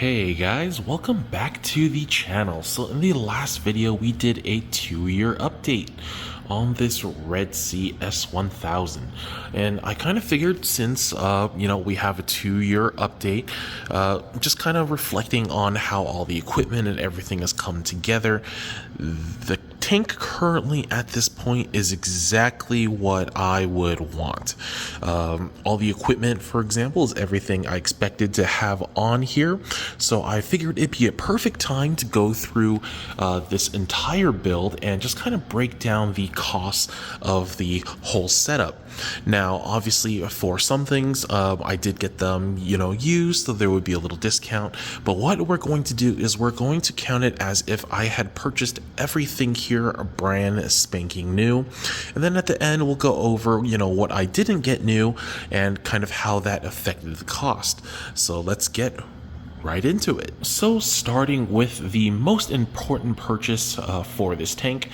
Hey guys, welcome back to the channel. So in the last video we did a 2-year update on this Red Sea S-1000, and I kind of figured since we have a 2-year update, just kind of reflecting on how all the equipment and everything has come together. The tank currently at this point is exactly what I would want. All the equipment, for example, is everything I expected to have on here, so I figured it'd be a perfect time to go through this entire build and just kind of break down the costs of the whole setup. Now, obviously, for some things, I did get them, used, so there would be a little discount. But what we're going to do is we're going to count it as if I had purchased everything here brand spanking new. And then at the end, we'll go over, what I didn't get new and kind of how that affected the cost. So let's get right into it. So starting with the most important purchase for this tank,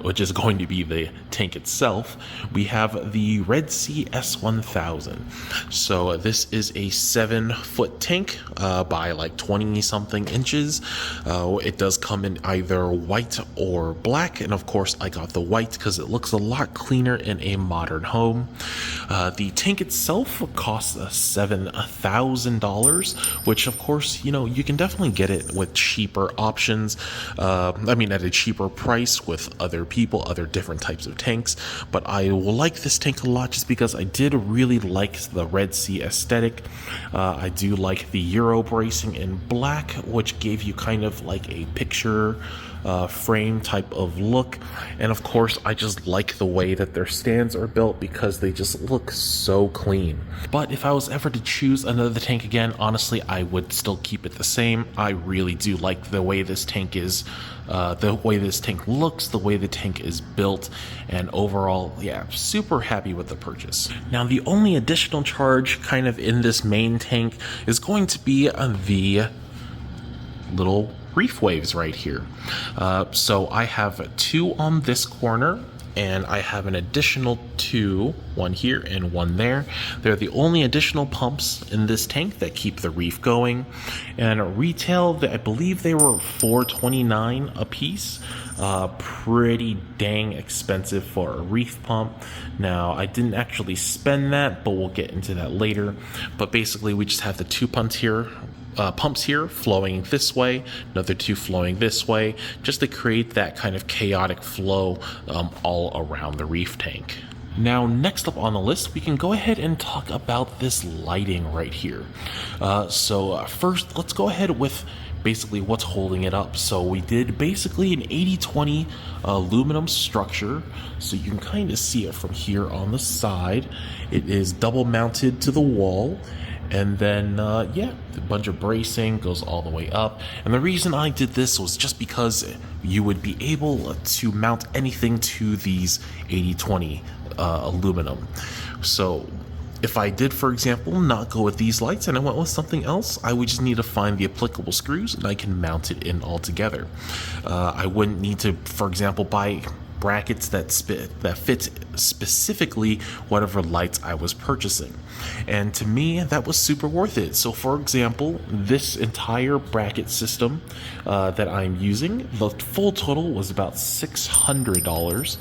which is going to be the tank itself, we have the Red Sea S-1000. So this is a 7-foot tank by like 20 something inches. It does come in either white or black, and of course I got the white because it looks a lot cleaner in a modern home. The tank itself costs $7,000, which of course, you can definitely get it with cheaper options. At a cheaper price with other people, other different types of tanks. But I will like this tank a lot just because I did really like the Red Sea aesthetic. I do like the Euro bracing in black, which gave you kind of like a picture frame type of look. And of course, I just like the way that their stands are built because they just look so clean. But if I was ever to choose another tank again, honestly, I would still keep it the same. I really do like the way this tank is, the way this tank looks, the way the tank is built, and overall, yeah, super happy with the purchase. Now, the only additional charge kind of in this main tank is going to be the little reef waves right here. So I have 2 on this corner, and I have an additional 2, one here and one there. They're the only additional pumps in this tank that keep the reef going. And retail, I believe they were $4.29 a piece. Pretty dang expensive for a reef pump. Now, I didn't actually spend that, but we'll get into that later. But basically, we just have the 2 pumps here flowing this way, another 2 flowing this way, just to create that kind of chaotic flow all around the reef tank. Now, next up on the list, we can go ahead and talk about this lighting right here. So first, let's go ahead with basically what's holding it up. So we did basically an 80-20 aluminum structure, so you can kind of see it from here on the side. It is double mounted to the wall. And then, a bunch of bracing goes all the way up. And the reason I did this was just because you would be able to mount anything to these 80-20 aluminum. So if I did, for example, not go with these lights and I went with something else, I would just need to find the applicable screws and I can mount it in all together. I wouldn't need to, for example, buy brackets that fit specifically whatever lights I was purchasing. And to me, that was super worth it. So for example, this entire bracket system that I'm using, the full total was about $600.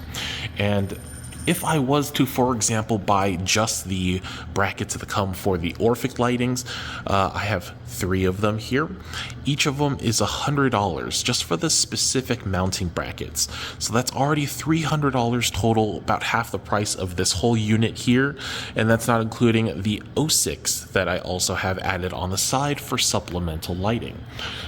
And if I was to, for example, buy just the brackets that come for the Orphic lightings, I have 3 of them here. Each of them is $100 just for the specific mounting brackets. So that's already $300 total, about half the price of this whole unit here. And that's not including the O6 that I also have added on the side for supplemental lighting.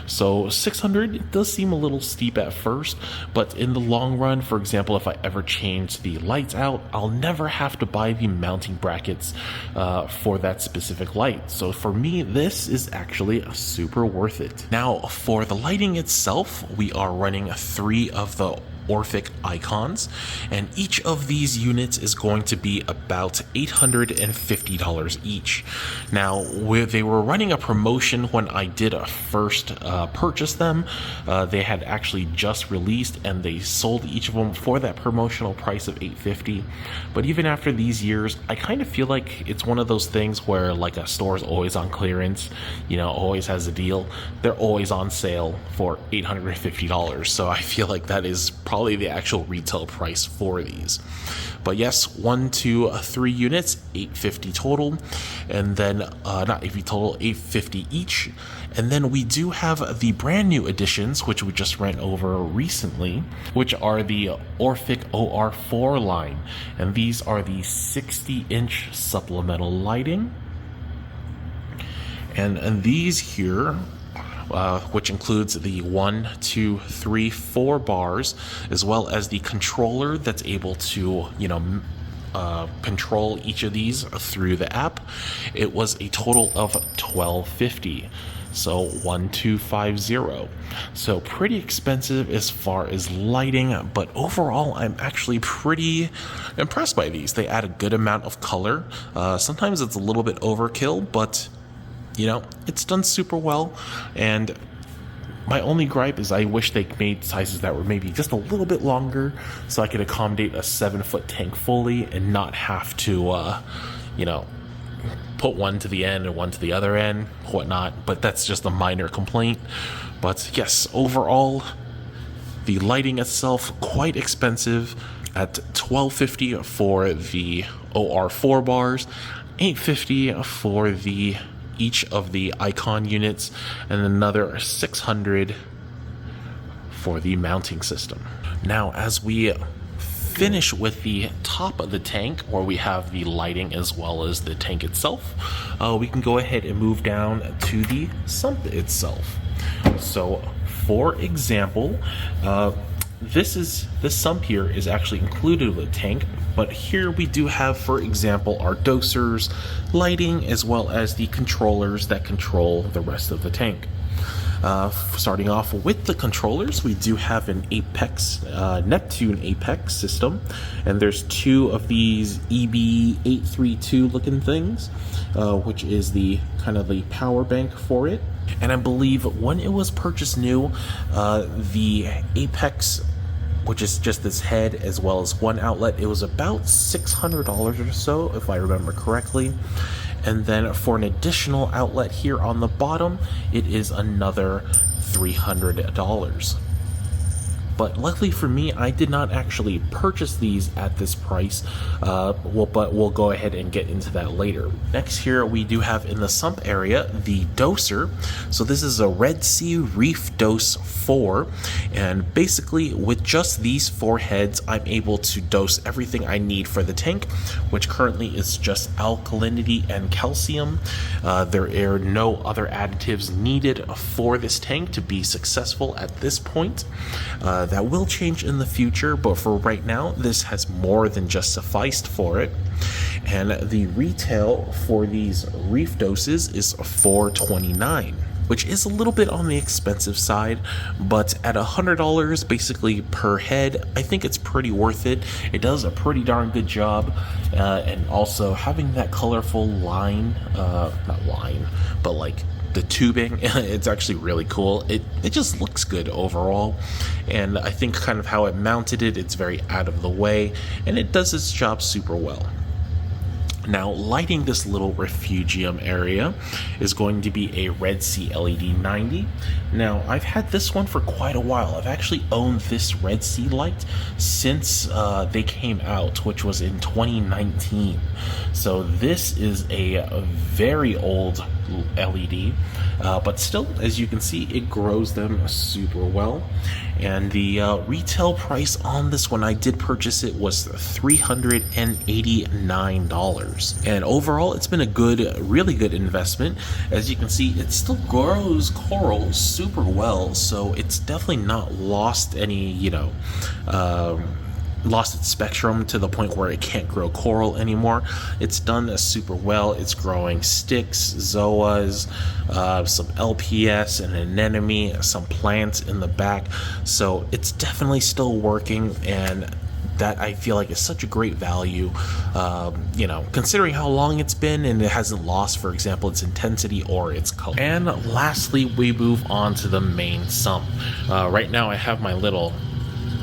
So $600 does seem a little steep at first, but in the long run, for example, if I ever change the lights out, I'll never have to buy the mounting brackets for that specific light. So for me, this is actually super worth it. Now, for the lighting itself, we are running 3 of the Orphic icons, and each of these units is going to be about $850 each. Now, they were running a promotion when I did first purchase them. They had actually just released, and they sold each of them for that promotional price of $850. But even after these years, I kind of feel like it's one of those things where, like, a store is always on clearance, always has a deal. They're always on sale for $850. So I feel like that is probably the actual retail price for these. But yes, 1, 2, 3 units, $850 total, and then not $850 total, $850 each. And then we do have the brand new editions, which we just ran over recently, which are the Orphic OR4 line, and these are the 60-inch supplemental lighting. And these here, which includes the 1, 2, 3, 4 bars, as well as the controller that's able to, control each of these through the app. It was a total of $1,250. So 1250. So pretty expensive as far as lighting, but overall I'm actually pretty impressed by these. They add a good amount of color. Sometimes it's a little bit overkill, but it's done super well. And my only gripe is I wish they made sizes that were maybe just a little bit longer, so I could accommodate a 7-foot tank fully and not have to, put one to the end and one to the other end, whatnot. But that's just a minor complaint. But yes, overall, the lighting itself quite expensive at $1,250 for the OR4 bars, $850 for each of the icon units, and another $600 for the mounting system. Now, as we finish with the top of the tank, where we have the lighting as well as the tank itself, we can go ahead and move down to the sump itself. So, for example, this sump here is actually included with the tank, but here we do have, for example, our dosers, lighting, as well as the controllers that control the rest of the tank. Starting off with the controllers, we do have an Apex, Neptune Apex system, and there's 2 of these EB832 looking things, which is the kind of the power bank for it. And I believe when it was purchased new, the Apex, which is just this head as well as one outlet, it was about $600 or so, if I remember correctly. And then for an additional outlet here on the bottom, it is another $300. But luckily for me, I did not actually purchase these at this price, but we'll go ahead and get into that later. Next here, we do have in the sump area, the doser. So this is a Red Sea Reef Dose 4, and basically with just these 4 heads, I'm able to dose everything I need for the tank, which currently is just alkalinity and calcium. There are no other additives needed for this tank to be successful at this point. That will change in the future, but for right now, this has more than just sufficed for it. And the retail for these reef doses is $429, which is a little bit on the expensive side, but at $100 basically per head, I think it's pretty worth it. It does a pretty darn good job, and also having that colorful line, not line, but like the tubing, it's actually really cool. It just looks good overall, and I think kind of how it mounted it, it's very out of the way, and it does its job super well. Now, lighting this little refugium area is going to be a Red Sea LED 90. Now, I've had this one for quite a while. I've actually owned this Red Sea light since they came out, which was in 2019. So this is a very old LED, but still, as you can see, it grows them super well. And the retail price on this one, I did purchase it, was $389. And overall, it's been a really good investment. As you can see, it still grows coral super well, so it's definitely not lost any, lost its spectrum to the point where it can't grow coral anymore. It's done super well. It's growing sticks, zoas, some LPS, an anemone, some plants in the back. So it's definitely still working, and that I feel like is such a great value, considering how long it's been and it hasn't lost, for example, its intensity or its color. And lastly, we move on to the main sump. Right now I have my little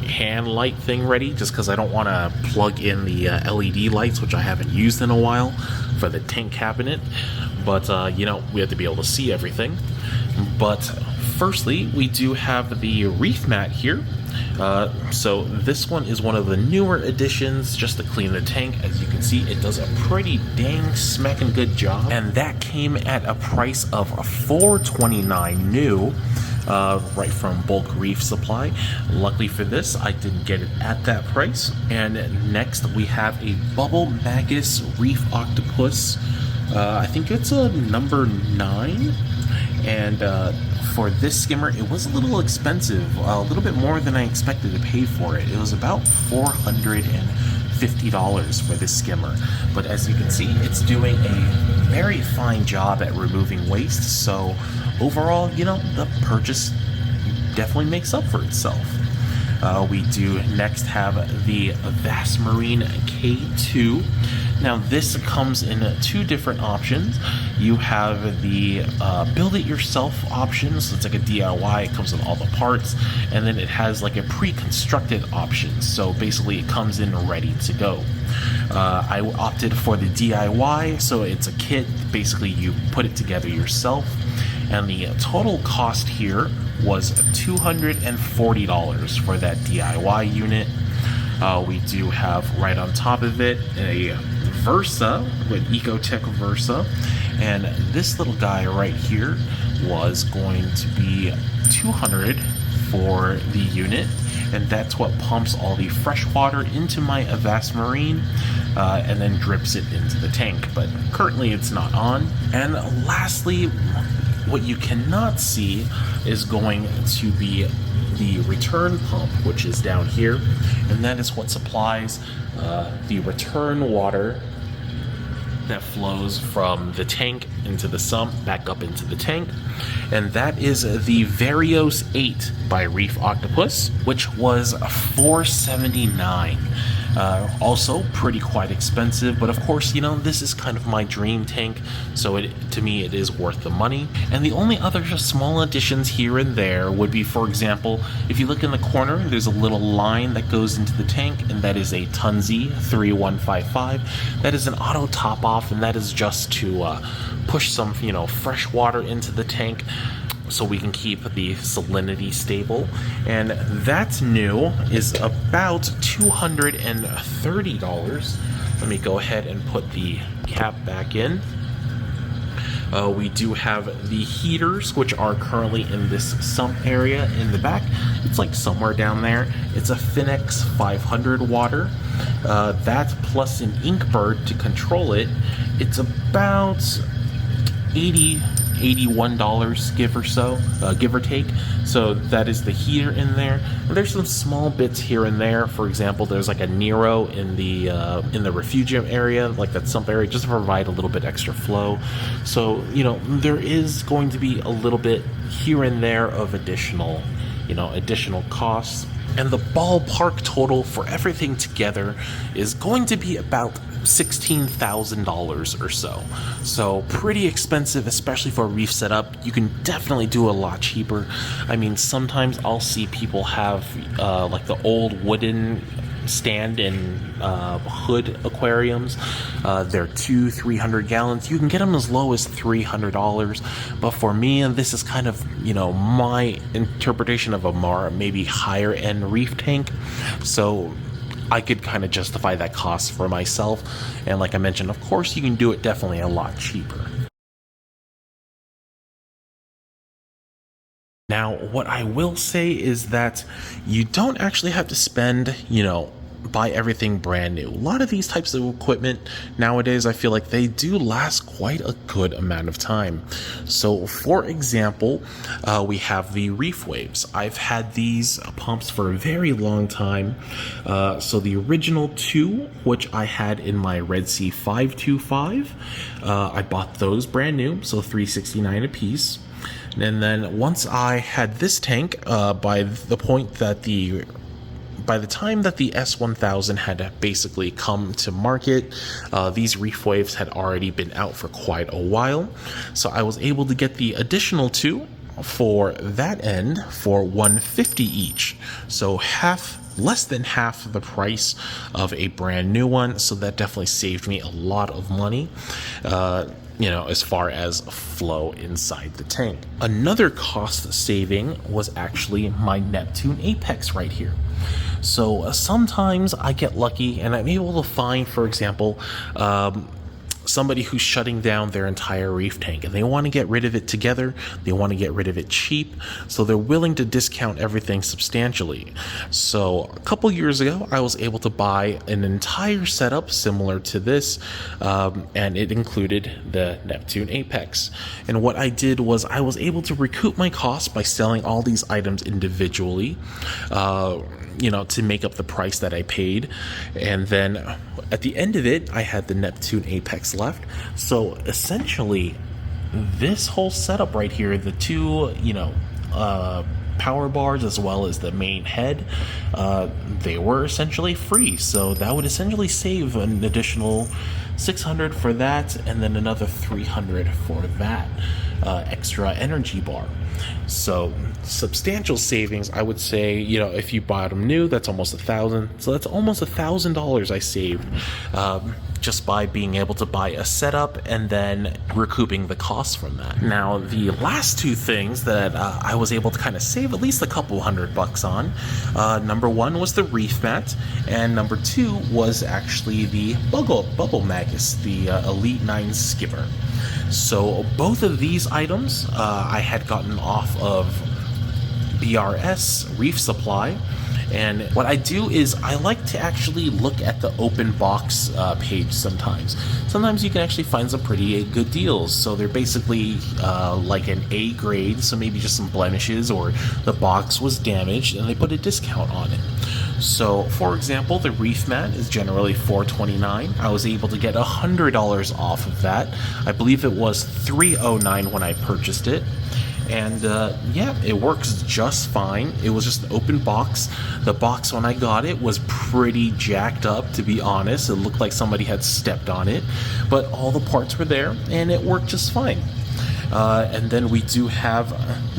hand light thing ready just because I don't want to plug in the LED lights, which I haven't used in a while, for the tank cabinet. But we have to be able to see everything. But firstly, we do have the reef mat here. So this one is one of the newer additions just to clean the tank. As you can see, it does a pretty dang smacking good job, and that came at a price of $4.29 new. Right from Bulk Reef Supply. Luckily for this, I didn't get it at that price. And next we have a Bubble Magus Reef Octopus. I think it's a number 9. And for this skimmer, it was a little expensive, a little bit more than I expected to pay for it. It was about $450 for this skimmer. But as you can see, it's doing a very fine job at removing waste. So overall, the purchase definitely makes up for itself. We do next have the Vast Marine K2. Now this comes in 2 different options. You have the build it yourself option, so it's like a DIY, it comes with all the parts, and then it has like a pre-constructed option, so basically it comes in ready to go. I opted for the DIY, so it's a kit, basically you put it together yourself, and the total cost here was $240 for that DIY unit. We do have right on top of it a Versa with Ecotech Versa, and this little guy right here was going to be $200 for the unit, and that's what pumps all the fresh water into my Vast Marine and then drips it into the tank, but currently it's not on. And lastly, what you cannot see is going to be the return pump, which is down here, and that is what supplies the return water that flows from the tank into the sump back up into the tank. And that is the Varios 8 by Reef Octopus, which was $479. Also pretty quite expensive, but of course, this is kind of my dream tank, so to me it is worth the money. And the only other small additions here and there would be, for example, if you look in the corner, there's a little line that goes into the tank, and that is a Tunzi 3155. That is an auto top off, and that is just to push some fresh water into the tank so we can keep the salinity stable. And that new is about $230. Let me go ahead and put the cap back in. We do have the heaters, which are currently in this sump area in the back. It's like somewhere down there. It's a Finex 500 water. That plus an Inkbird to control it. It's about $81 give or take. So that is the heater in there. There's some small bits here and there. For example, there's like a Nero in the refugium area, like that sump area, just to provide a little bit extra flow. So there is going to be a little bit here and there of additional costs. And the ballpark total for everything together is going to be about $16,000 or so. So pretty expensive, especially for a reef setup. You can definitely do a lot cheaper. I mean, sometimes I'll see people have like the old wooden stand and hood aquariums. They're 200-300 gallons. You can get them as low as $300. But for me, and this is kind of my interpretation of a maybe higher end reef tank, so I could kind of justify that cost for myself. And like I mentioned, of course, you can do it definitely a lot cheaper. Now, what I will say is that you don't actually have to spend, the buy everything brand new. A lot of these types of equipment nowadays, I feel like they do last quite a good amount of time. So for example, we have the reef waves. I've had these pumps for a very long time. So the original two, which I had in my Red Sea 525, I bought those brand new, so $369 a piece. And then once I had this tank, by the time that the S-1000 had basically come to market, these reef waves had already been out for quite a while. So I was able to get the additional two for that end for $150 each. So less than half the price of a brand new one. So that definitely saved me a lot of money. As far as flow inside the tank. Another cost saving was actually my Neptune Apex right here. So sometimes I get lucky and I'm able to find, for example, somebody who's shutting down their entire reef tank and they want to get rid of it together. They want to get rid of it cheap, so they're willing to discount everything substantially. So a couple years ago, I was able to buy an entire setup similar to this, and it included the Neptune Apex. And what I did was I was able to recoup my costs by selling all these items individually, to make up the price that I paid. And then at the end of it, I had the Neptune Apex left. So essentially, this whole setup right here, the two, power bars as well as the main head, they were essentially free. So that would essentially save an additional $600 for that, and then another $300 for that extra energy bar. So substantial savings. I would say, if you bought them new, that's almost $1,000. So that's almost $1,000 I saved just by being able to buy a setup and then recouping the costs from that. Now, the last two things that I was able to kind of save at least a couple $100 on, number one was the reef mat, and number two was actually the bubble magus, the Elite 9 skipper. So both of these items I had gotten off of BRS Reef Supply. And what I do is I like to actually look at the open box page sometimes. Sometimes you can actually find some pretty good deals. So they're basically like an A grade, so maybe just some blemishes or the box was damaged and they put a discount on it. So, for example, the reef mat is generally $429. I was able to get $100 off of that. I believe it was $309 when I purchased it. And it works just fine. It was just an open box. The box, when I got it, was pretty jacked up, to be honest. It looked like somebody had stepped on it, but all the parts were there and it worked just fine. And then we do have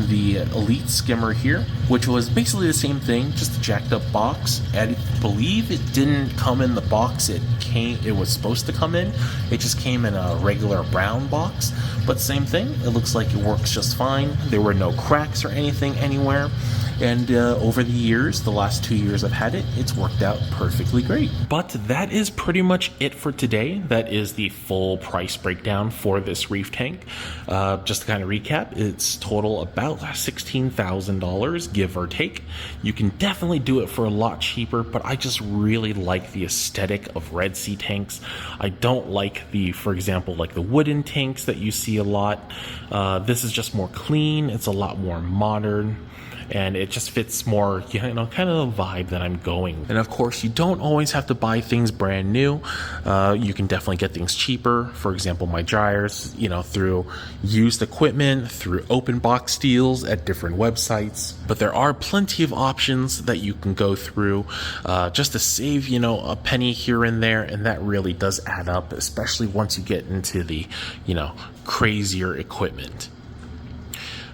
the Elite skimmer here, which was basically the same thing, just a jacked up box. I believe it didn't come in the box it was supposed to come in. It just came in a regular brown box, but same thing. It looks like it works just fine. There were no cracks or anything anywhere. And over the years, the last 2 years I've had it, it's worked out perfectly great. But that is pretty much it for today. That is the full price breakdown for this reef tank. Just to kind of recap, it's total about $16,000, give or take. You can definitely do it for a lot cheaper, but I just really like the aesthetic of Red Sea tanks. I don't like for example, like the wooden tanks that you see a lot. This is just more clean. It's a lot more modern. And it just fits more, kind of the vibe that I'm going. And of course, you don't always have to buy things brand new. You can definitely get things cheaper. For example, my dryers, through used equipment, through open box deals at different websites. But there are plenty of options that you can go through just to save, a penny here and there. And that really does add up, especially once you get into the, crazier equipment.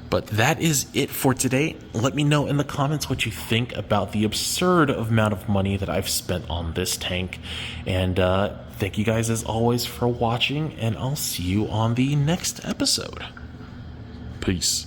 But that is it for today. Let me know in the comments what you think about the absurd amount of money that I've spent on this tank. And thank you guys as always for watching, and I'll see you on the next episode. Peace.